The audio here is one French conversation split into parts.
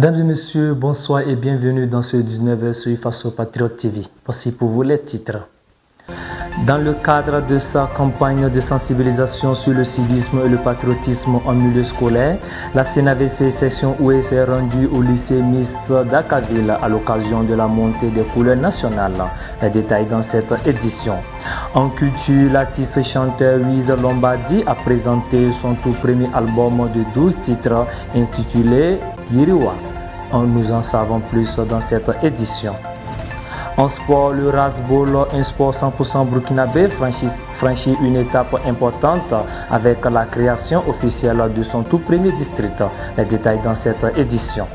Mesdames et messieurs, bonsoir et bienvenue dans ce 19h sur Faso Patriote TV. Voici pour vous les titres. Dans le cadre de sa campagne de sensibilisation sur le civisme et le patriotisme en milieu scolaire, la CNAVC section Oué s'est rendue au lycée Miss d'Akaville à l'occasion de la montée des couleurs nationales. Les détails dans cette édition. En culture, l'artiste chanteur Wiz Lombardi a présenté son tout premier album de 12 titres intitulé Yiriwa. Nous en savons plus dans cette édition. En sport, le Rasball, un sport 100% burkinabé, franchit une étape importante avec la création officielle de son tout premier district. Les détails dans cette édition.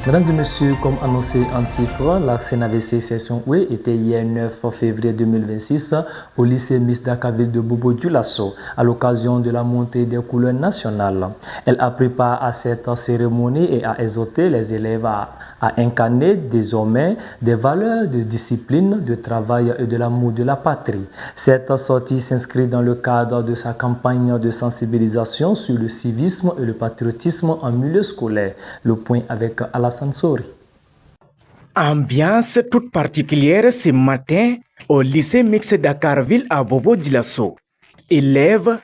Mesdames et messieurs, comme annoncé en titre, la CNAVC section Oué était hier 9 février 2026 au lycée Miss d'Akaville de Bobo-Dioulasso à l'occasion de la montée des couleurs nationales. Elle a pris part à cette cérémonie et a exhorté les élèves à incarner désormais des valeurs de discipline, de travail et de l'amour de la patrie. Cette sortie s'inscrit dans le cadre de sa campagne de sensibilisation sur le civisme et le patriotisme en milieu scolaire. Le point avec Alassane Sori. Ambiance toute particulière ce matin au lycée mixte d'Akarville à Bobo-Dioulasso. Élèves,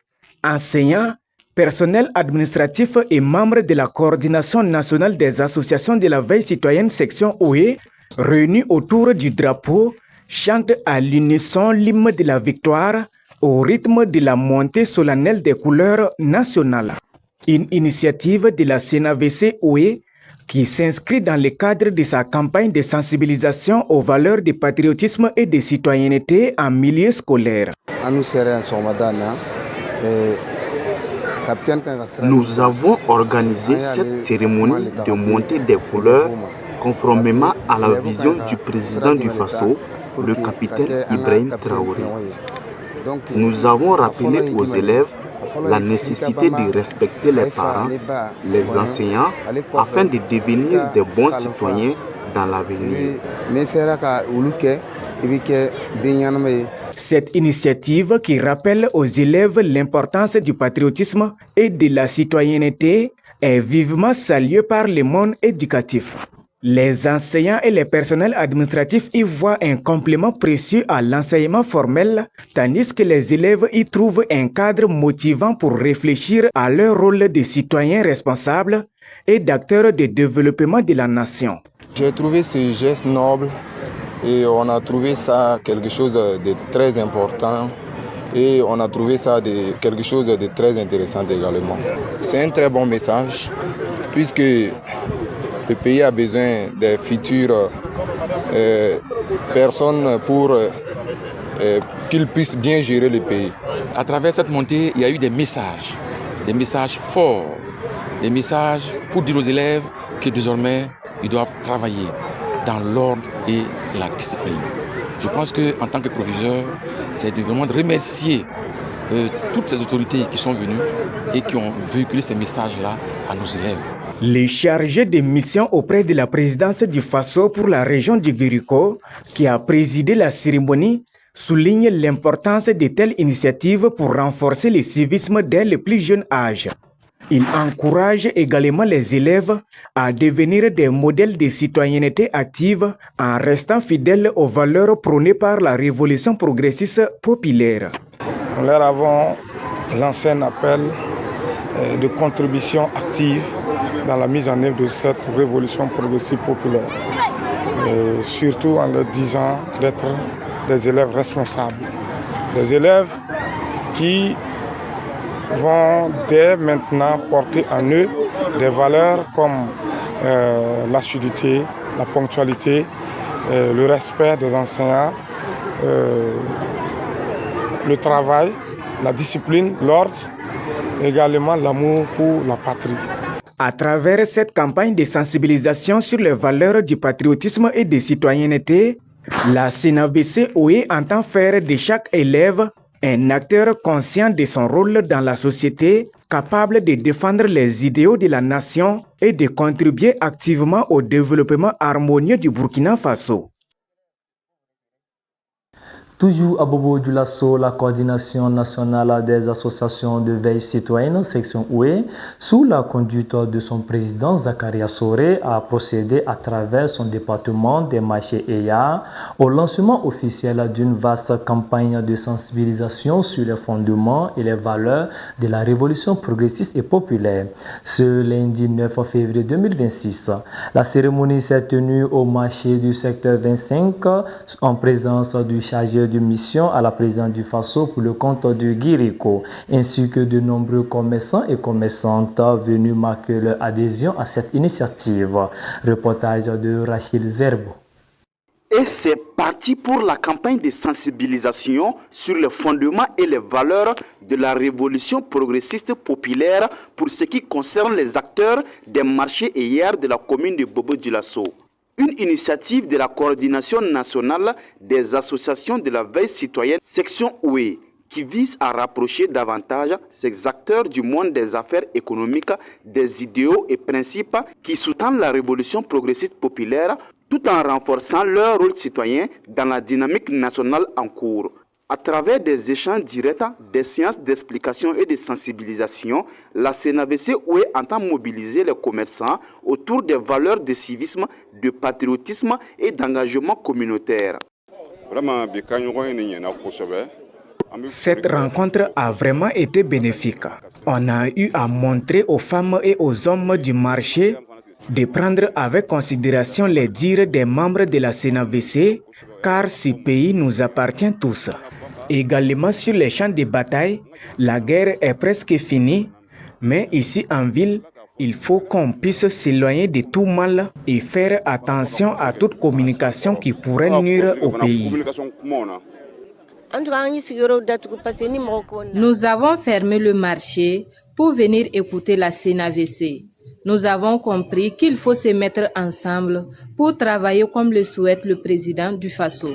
enseignants, personnel administratif et membres de la coordination nationale des associations de la veille citoyenne section OE, réunis autour du drapeau, chantent à l'unisson l'hymne de la victoire au rythme de la montée solennelle des couleurs nationales. Une initiative de la CNAVC OE qui s'inscrit dans le cadre de sa campagne de sensibilisation aux valeurs du patriotisme et de citoyenneté en milieu scolaire. Nous avons organisé cette cérémonie de montée des couleurs conformément à la vision du président du Faso, le capitaine Ibrahim Traoré. Nous avons rappelé aux élèves la nécessité de respecter les parents, les enseignants, afin de devenir des bons citoyens dans l'avenir. Cette initiative qui rappelle aux élèves l'importance du patriotisme et de la citoyenneté est vivement saluée par le monde éducatif. Les enseignants et les personnels administratifs y voient un complément précieux à l'enseignement formel, tandis que les élèves y trouvent un cadre motivant pour réfléchir à leur rôle de citoyens responsables et d'acteurs de développement de la nation. J'ai trouvé ce geste noble et on a trouvé ça quelque chose de très important et on a trouvé ça quelque chose de très intéressant également. C'est un très bon message puisque le pays a besoin des futures personnes pour qu'ils puissent bien gérer le pays. À travers cette montée, il y a eu des messages forts, des messages pour dire aux élèves que désormais, ils doivent travailler dans l'ordre et la discipline. Je pense qu'en tant que proviseur, c'est vraiment de remercier toutes ces autorités qui sont venues et qui ont véhiculé ces messages-là à nos élèves. Les chargés de mission auprès de la présidence du Faso pour la région du Guérico, qui a présidé la cérémonie, soulignent l'importance de telles initiatives pour renforcer le civisme dès le plus jeune âge. Il encourage également les élèves à devenir des modèles de citoyenneté active en restant fidèles aux valeurs prônées par la révolution progressiste populaire. Nous leur avons lancé un appel de contribution active dans la mise en œuvre de cette révolution progressive populaire. Et surtout en leur disant d'être des élèves responsables. Des élèves qui vont dès maintenant porter en eux des valeurs comme l'assiduité, la ponctualité, le respect des enseignants, le travail, la discipline, l'ordre, également l'amour pour la patrie. À travers cette campagne de sensibilisation sur les valeurs du patriotisme et de citoyenneté, la CNAVC OE entend faire de chaque élève un acteur conscient de son rôle dans la société, capable de défendre les idéaux de la nation et de contribuer activement au développement harmonieux du Burkina Faso. Toujours à Bobo Dioulasso, la coordination nationale des associations de veille citoyenne, section Oué, sous la conduite de son président Zakaria Soré, a procédé à travers son département des marchés EYA au lancement officiel d'une vaste campagne de sensibilisation sur les fondements et les valeurs de la révolution progressiste et populaire. Ce lundi 9 février 2026, la cérémonie s'est tenue au marché du secteur 25 en présence du chargé de mission à la présidence du Faso pour le compte de Guirico, ainsi que de nombreux commerçants et commerçantes venus marquer leur adhésion à cette initiative. Reportage de Rachel Zerbo. Et c'est parti pour la campagne de sensibilisation sur les fondements et les valeurs de la révolution progressiste populaire pour ce qui concerne les acteurs des marchés hier de la commune de Bobo Dioulasso. Une initiative de la coordination nationale des associations de la veille citoyenne section Oué qui vise à rapprocher davantage ces acteurs du monde des affaires économiques des idéaux et principes qui sous-tendent la révolution progressiste populaire tout en renforçant leur rôle citoyen dans la dynamique nationale en cours. À travers des échanges directs, des séances d'explication et de sensibilisation, la CNAVC Oué entend mobiliser les commerçants autour des valeurs de civisme, de patriotisme et d'engagement communautaire. Cette rencontre a vraiment été bénéfique. On a eu à montrer aux femmes et aux hommes du marché de prendre avec considération les dires des membres de la CNAVC, car ce pays nous appartient tous. Également sur les champs de bataille, la guerre est presque finie, mais ici en ville, il faut qu'on puisse s'éloigner de tout mal et faire attention à toute communication qui pourrait nuire au pays. Nous avons fermé le marché pour venir écouter la CNAVC. Nous avons compris qu'il faut se mettre ensemble pour travailler comme le souhaite le président du Faso.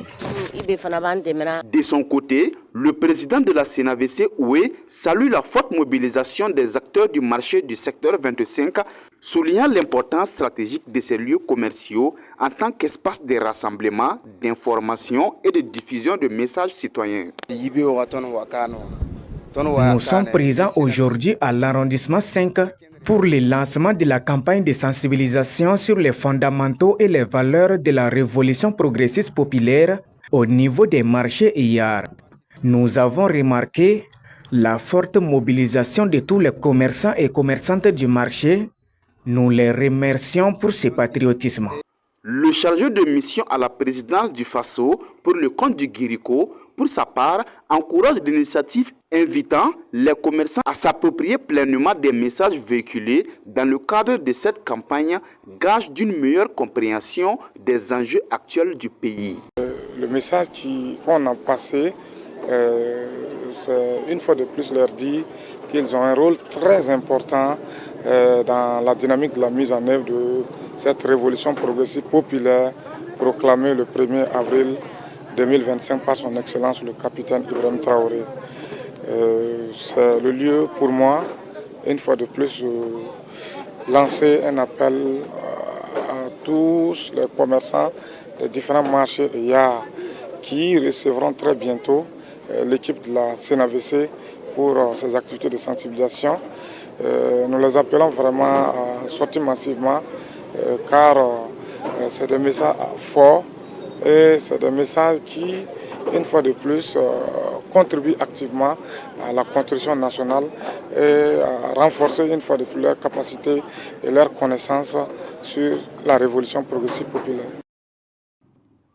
De son côté, le président de la CNAVC Oué salue la forte mobilisation des acteurs du marché du secteur 25, soulignant l'importance stratégique de ces lieux commerciaux en tant qu'espace de rassemblement, d'information et de diffusion de messages citoyens. Nous sommes présents aujourd'hui à l'arrondissement 5 pour le lancement de la campagne de sensibilisation sur les fondamentaux et les valeurs de la révolution progressiste populaire au niveau des marchés hier. Nous avons remarqué la forte mobilisation de tous les commerçants et commerçantes du marché. Nous les remercions pour ce patriotisme. Le chargé de mission à la présidence du Faso pour le compte du Guirico, pour sa part, encourage l'initiative invitant les commerçants à s'approprier pleinement des messages véhiculés dans le cadre de cette campagne, gage d'une meilleure compréhension des enjeux actuels du pays. Le message qu'on a passé, c'est une fois de plus leur dire qu'ils ont un rôle très important dans la dynamique de la mise en œuvre de cette révolution progressive populaire proclamée le 1er avril 2025 par son Excellence le capitaine Ibrahim Traoré. C'est le lieu pour moi, une fois de plus, lancer un appel à tous les commerçants des différents marchés qui recevront très bientôt l'équipe de la CNAVC pour ces activités de sensibilisation. Nous les appelons vraiment à sortir massivement car c'est des messages forts et c'est des messages qui, une fois de plus, contribuent activement à la construction nationale et à renforcer une fois de plus leur capacité et leur connaissance sur la révolution progressive populaire.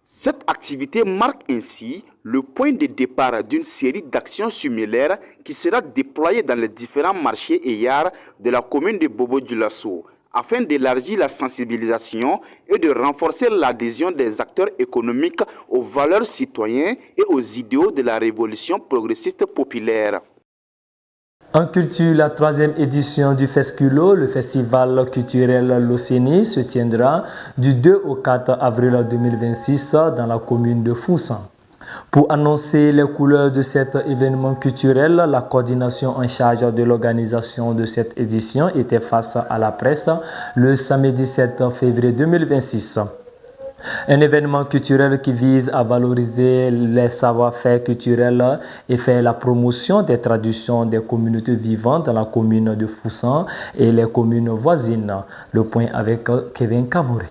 Cette activité marque ainsi le point de départ d'une série d'actions similaires qui sera déployée dans les différents marchés EYAR de la commune de Bobo Dioulasso, afin d'élargir la sensibilisation et de renforcer l'adhésion des acteurs économiques aux valeurs citoyennes et aux idéaux de la révolution progressiste populaire. En culture, la 3e édition du Fesculo, le festival culturel Locénie, se tiendra du 2 au 4 avril 2026 dans la commune de Foussan. Pour annoncer les couleurs de cet événement culturel, la coordination en charge de l'organisation de cette édition était face à la presse le samedi 7 février 2026. Un événement culturel qui vise à valoriser les savoir-faire culturels et faire la promotion des traditions des communautés vivantes dans la commune de Foussan et les communes voisines. Le point avec Kevin Kamouré.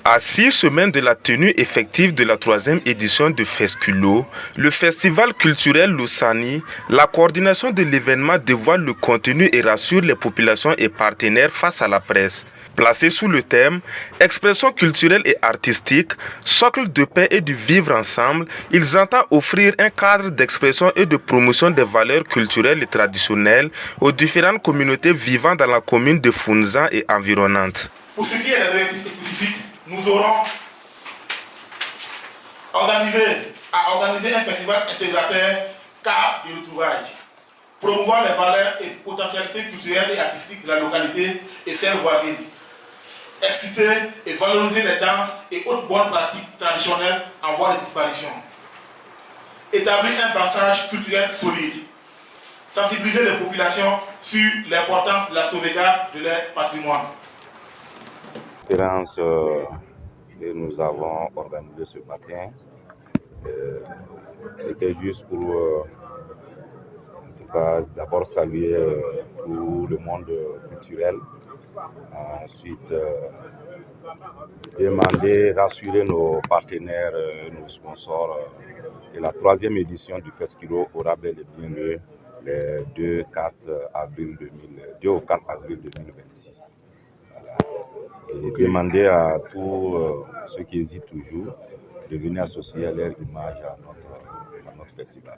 À 6 semaines de la tenue effective de la 3e édition de Fesculo, le festival culturel Lusani, la coordination de l'événement dévoile le contenu et rassure les populations et partenaires face à la presse. Placé sous le thème « Expression culturelle et artistique, socle de paix et du vivre ensemble », ils entendent offrir un cadre d'expression et de promotion des valeurs culturelles et traditionnelles aux différentes communautés vivant dans la commune de Founza et environnantes. Pour ce qui est des activités spécifiques, nous aurons organisé un festival intégrateur car de retrouvailles, promouvoir les valeurs et potentialités culturelles et artistiques de la localité et celles voisines, exciter et valoriser les danses et autres bonnes pratiques traditionnelles en voie de disparition, établir un brassage culturel solide, sensibiliser les populations sur l'importance de la sauvegarde de leur patrimoine. Conférence que nous avons organisée ce matin, c'était juste pour d'abord saluer tout le monde culturel, ensuite demander, rassurer nos partenaires, nos sponsors que la 3e édition du Fesculo aura bel et bien lieu les 2 au 4 avril 2026. Voilà. Et demander à tous ceux qui hésitent toujours de venir associer leur image à notre festival.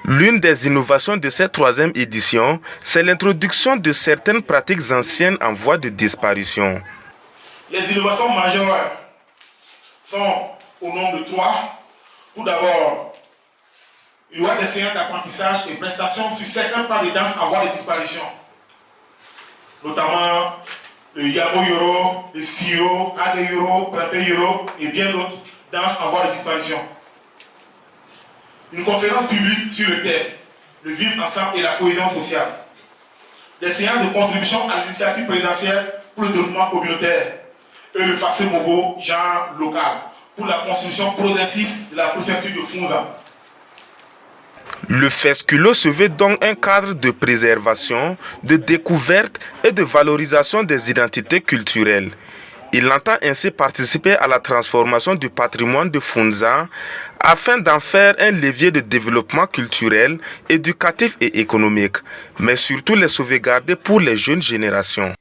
L'une des innovations de cette 3e édition, c'est l'introduction de certaines pratiques anciennes en voie de disparition. Les innovations majeures sont au nombre de 3. Tout d'abord, il y aura des séances d'apprentissage et prestations sur certains pas de danse en voie de disparition, notamment le Yamo Yoro, le Fio, Ade Yoro, Prepé Yoro et bien d'autres danses en voie de disparition. Une conférence publique sur le thème « Le vivre ensemble et la cohésion sociale ». Des séances de contribution à l'initiative présidentielle pour le développement communautaire et le Fassé Mobo, genre local, pour la construction progressive de la préfecture de Founza. Le Fesculo se veut donc un cadre de préservation, de découverte et de valorisation des identités culturelles. Il entend ainsi participer à la transformation du patrimoine de Founza afin d'en faire un levier de développement culturel, éducatif et économique, mais surtout les sauvegarder pour les jeunes générations.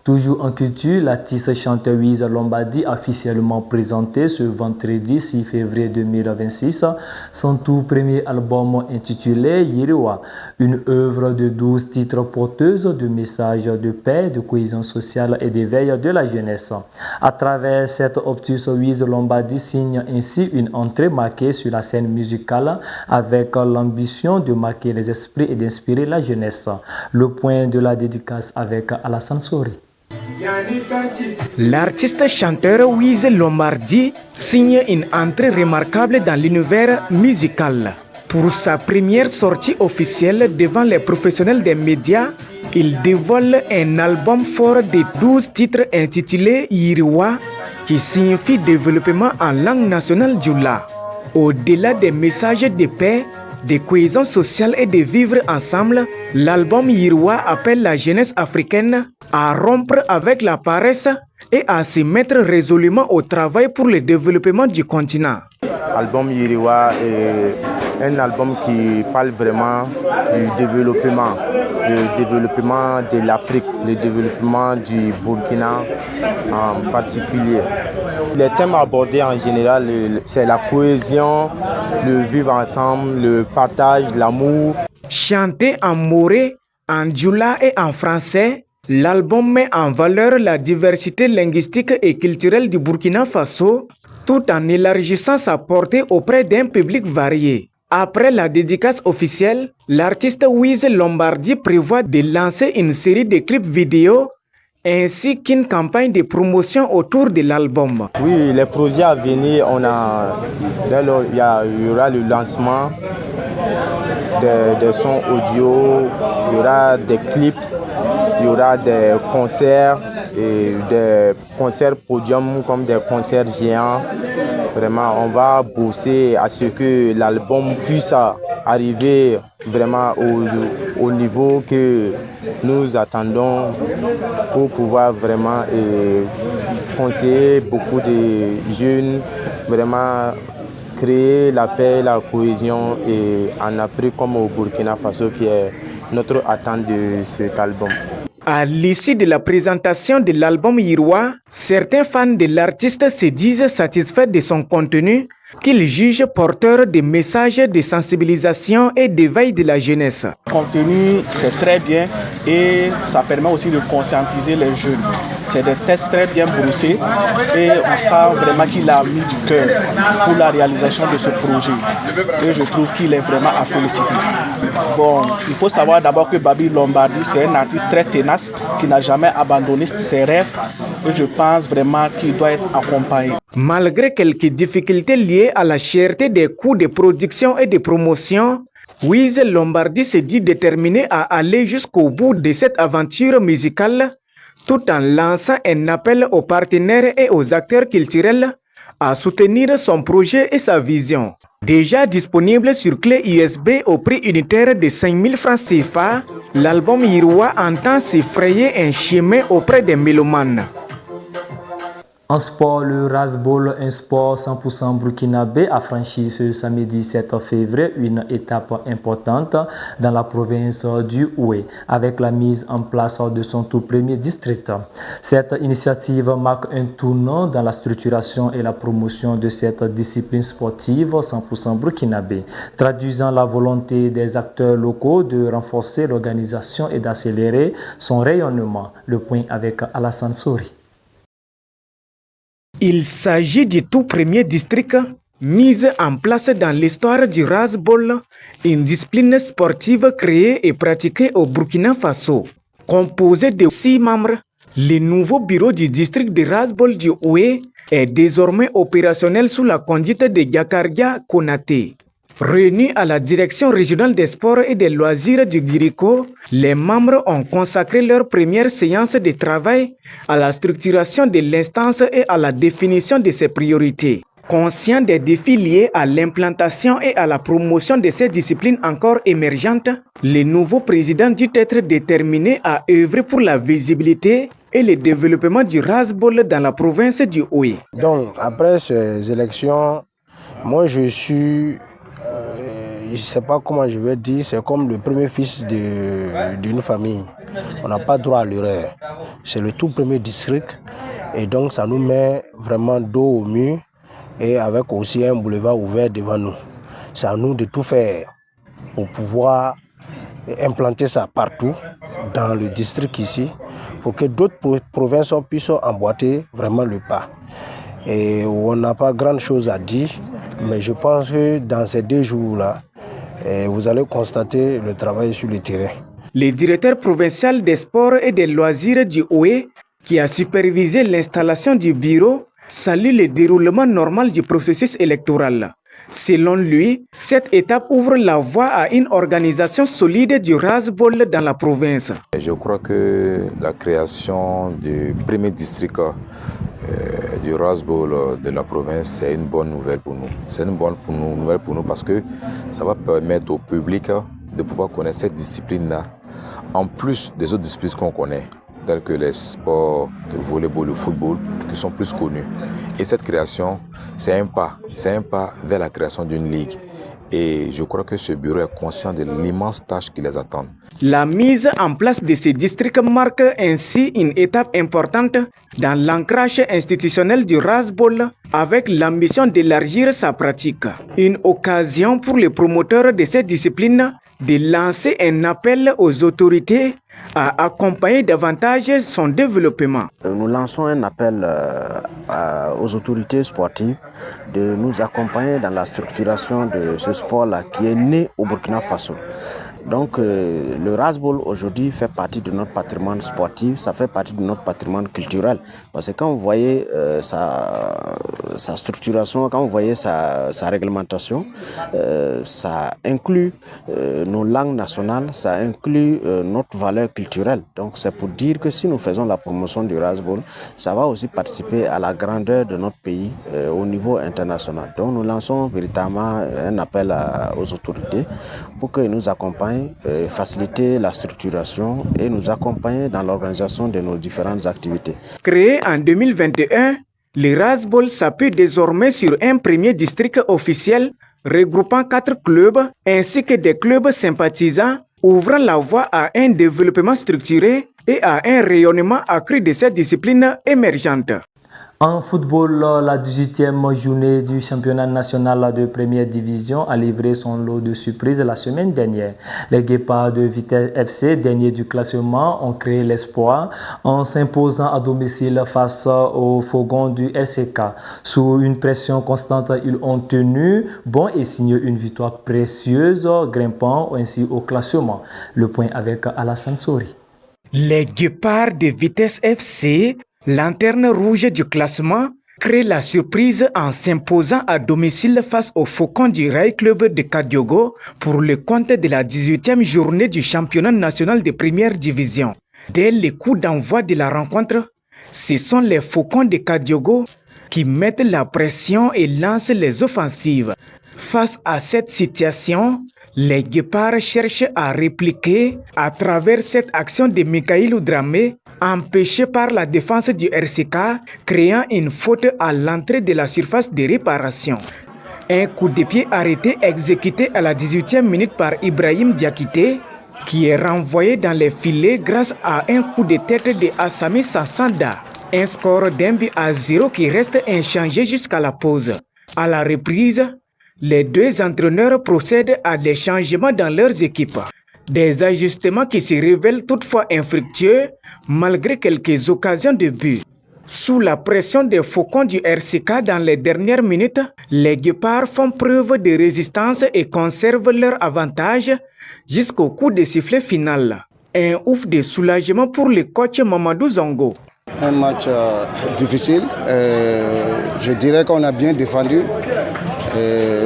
Toujours en culture, l'artiste chanteur Wiz Lombardi a officiellement présenté ce vendredi 6 février 2026 son tout premier album intitulé Yiriwa, une œuvre de 12 titres porteuses de messages de paix, de cohésion sociale et d'éveil de la jeunesse. À travers cet opus, Wiz Lombardi signe ainsi une entrée marquée sur la scène musicale avec l'ambition de marquer les esprits et d'inspirer la jeunesse. Le point de la dédicace avec Alassane Sori. L'artiste chanteur Wiz Lombardi signe une entrée remarquable dans l'univers musical. Pour sa première sortie officielle devant les professionnels des médias, il dévoile un album fort de 12 titres intitulé Yiriwa, qui signifie développement en langue nationale djoula. Au-delà des messages de paix, de cohésion sociale et de vivre ensemble, l'album Yiriwa appelle la jeunesse africaine à rompre avec la paresse et à se mettre résolument au travail pour le développement du continent. L'album Yiriwa est un album qui parle vraiment du développement, le développement de l'Afrique, le développement du Burkina en particulier. Les thèmes abordés en général, c'est la cohésion, le vivre ensemble, le partage, l'amour. Chanté en moré, en djoula et en français, l'album met en valeur la diversité linguistique et culturelle du Burkina Faso, tout en élargissant sa portée auprès d'un public varié. Après la dédicace officielle, l'artiste Wiz Lombardi prévoit de lancer une série de clips vidéo ainsi qu'une campagne de promotion autour de l'album. Oui, les projets à venir, il y aura le lancement des sons audio, il y aura des clips, il y aura des concerts des concerts podium comme des concerts géants. Vraiment, on va bosser à ce que l'album puisse arriver vraiment au niveau que nous attendons pour pouvoir vraiment conseiller beaucoup de jeunes, vraiment créer la paix, la cohésion en Afrique comme au Burkina Faso qui est notre attente de cet album. À l'issue de la présentation de l'album Yirwa, certains fans de l'artiste se disent satisfaits de son contenu, qu'ils jugent porteur de messages de sensibilisation et d'éveil de la jeunesse. Le contenu, c'est très bien et ça permet aussi de conscientiser les jeunes. C'est des textes très bien brossés et on sent vraiment qu'il a mis du cœur pour la réalisation de ce projet. Et je trouve qu'il est vraiment à féliciter. Bon, il faut savoir d'abord que Babi Lombardi, c'est un artiste très tenace qui n'a jamais abandonné ses rêves et je pense vraiment qu'il doit être accompagné. Malgré quelques difficultés liées à la cherté des coûts de production et de promotion, Wiz Lombardi se dit déterminé à aller jusqu'au bout de cette aventure musicale, tout en lançant un appel aux partenaires et aux acteurs culturels à soutenir son projet et sa vision. Déjà disponible sur clé USB au prix unitaire de 5 000 francs CFA, l'album Yirwa entend se frayer un chemin auprès des mélomanes. En sport, le Rasbol, un sport 100% burkinabé, a franchi ce samedi 7 février une étape importante dans la province du Oué, avec la mise en place de son tout premier district. Cette initiative marque un tournant dans la structuration et la promotion de cette discipline sportive 100% burkinabé, traduisant la volonté des acteurs locaux de renforcer l'organisation et d'accélérer son rayonnement. Le point avec Alassane Souri. Il s'agit du tout premier district mis en place dans l'histoire du Rasbol, une discipline sportive créée et pratiquée au Burkina Faso. Composé de 6 membres, le nouveau bureau du district de Rasbol du Oué est désormais opérationnel sous la conduite de Yakarga Konaté. Réunis à la direction régionale des sports et des loisirs du Guirico, les membres ont consacré leur première séance de travail à la structuration de l'instance et à la définition de ses priorités. Conscient des défis liés à l'implantation et à la promotion de ces disciplines encore émergentes, le nouveau président dit être déterminé à œuvrer pour la visibilité et le développement du Rasbol dans la province du Oué. Donc, après ces élections, moi je suis... je ne sais pas comment je vais dire, c'est comme le premier fils d'une famille. On n'a pas droit à l'erreur. C'est le tout premier district et donc ça nous met vraiment dos au mur et avec aussi un boulevard ouvert devant nous. C'est à nous de tout faire pour pouvoir implanter ça partout dans le district ici pour que d'autres provinces puissent emboîter vraiment le pas. Et on n'a pas grand chose à dire, mais je pense que dans ces 2 jours-là, vous allez constater le travail sur le terrain. Le directeur provincial des sports et des loisirs du Oué, qui a supervisé l'installation du bureau, salue le déroulement normal du processus électoral. Selon lui, cette étape ouvre la voie à une organisation solide du Rasbol dans la province. Je crois que la création du premier district du Rasbol de la province, c'est une bonne nouvelle pour nous. C'est une bonne nouvelle pour nous parce que ça va permettre au public de pouvoir connaître cette discipline-là, en plus des autres disciplines qu'on connaît, tels que les sports de volleyball, le football, qui sont plus connus. Et cette création, c'est un pas vers la création d'une ligue. Et je crois que ce bureau est conscient de l'immense tâche qui les attend. La mise en place de ces districts marque ainsi une étape importante dans l'ancrage institutionnel du Rasbol avec l'ambition d'élargir sa pratique. Une occasion pour les promoteurs de cette discipline de lancer un appel aux autorités à accompagner davantage son développement. Nous lançons un appel aux autorités sportives de nous accompagner dans la structuration de ce sport-là qui est né au Burkina Faso. Donc le Rasball aujourd'hui fait partie de notre patrimoine sportif, ça fait partie de notre patrimoine culturel. Parce que quand vous voyez sa structuration, quand vous voyez sa réglementation, ça inclut nos langues nationales, ça inclut notre valeur culturelle. Donc c'est pour dire que si nous faisons la promotion du Rasball, ça va aussi participer à la grandeur de notre pays au niveau international. Donc nous lançons véritablement un appel aux autorités pour qu'ils nous accompagnent, faciliter la structuration et nous accompagner dans l'organisation de nos différentes activités. Créé en 2021, le Rasball s'appuie désormais sur un premier district officiel regroupant 4 clubs ainsi que des clubs sympathisants, ouvrant la voie à un développement structuré et à un rayonnement accru de cette discipline émergente. En football, la 18e journée du championnat national de première division a livré son lot de surprises la semaine dernière. Les Guépards de Vitesse FC, dernier du classement, ont créé l'espoir en s'imposant à domicile face aux Fourgons du RCK. Sous une pression constante, ils ont tenu bon et signé une victoire précieuse, grimpant ainsi au classement. Le point avec Alassane Sori. Les Guépards de Vitesse FC, lanterne rouge du classement, crée la surprise en s'imposant à domicile face au Faucon du Rail Club de Kadiogo pour le compte de la 18e journée du championnat national de première division. Dès le coup d'envoi de la rencontre, ce sont les Faucons de Kadiogo qui mettent la pression et lancent les offensives. Face à cette situation, les Guépards cherchent à répliquer à travers cette action de Mikhail Oudramé, empêché par la défense du RCK, créant une faute à l'entrée de la surface de réparation. Un coup de pied arrêté exécuté à la 18e minute par Ibrahim Diakité, qui est renvoyé dans les filets grâce à un coup de tête de Assami Sassanda. Un score d'1-0 qui reste inchangé jusqu'à la pause. À la reprise, les deux entraîneurs procèdent à des changements dans leurs équipes. Des ajustements qui se révèlent toutefois infructueux malgré quelques occasions de but. Sous la pression des Faucons du RCK dans les dernières minutes, les Guépards font preuve de résistance et conservent leur avantage jusqu'au coup de sifflet final. Un ouf de soulagement pour le coach Mamadou Zongo. Un match difficile. Je dirais qu'on a bien défendu.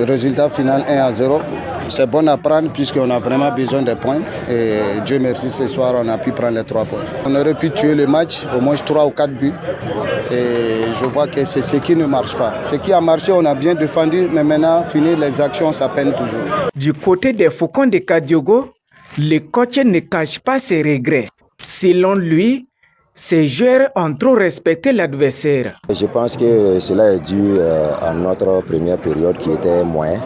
Résultat final 1-0. C'est bon à prendre puisqu'on a vraiment besoin des points. Et Dieu merci, ce soir, on a pu prendre les 3 points. On aurait pu tuer le match, au moins 3 ou 4 buts. Et je vois que c'est ce qui ne marche pas. Ce qui a marché, on a bien défendu, mais maintenant, finir les actions, ça peine toujours. Du côté des Faucons de Kadiogo, le coach ne cache pas ses regrets. Selon lui, ces joueurs ont trop respecté l'adversaire. Je pense que cela est dû à notre première période qui était moyenne.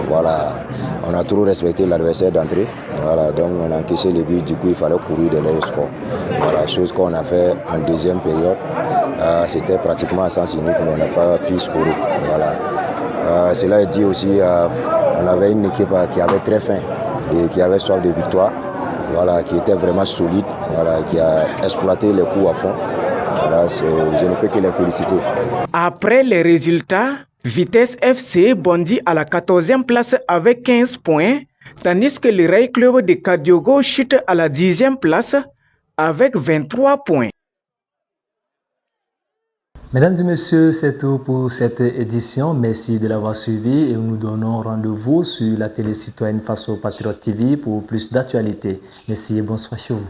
Voilà, on a trop respecté l'adversaire d'entrée. Voilà, donc on a encaissé le but, du coup il fallait courir de leur score. Voilà, chose qu'on a fait en deuxième période. C'était pratiquement à sens unique, mais on n'a pas pu scorer. Voilà. Cela est dû aussi on avait une équipe qui avait très faim et qui avait soif de victoire. Voilà, qui était vraiment solide, voilà, qui a exploité les coups à fond. Voilà, je ne peux que les féliciter. Après les résultats, Vitesse FC bondit à la 14e place avec 15 points, tandis que le Rail Club de Kadiogo chute à la 10e place avec 23 points. Mesdames et messieurs, c'est tout pour cette édition. Merci de l'avoir suivi et nous donnons rendez-vous sur la télé citoyenne Faso Patriote TV pour plus d'actualités. Merci et bonsoir chez vous.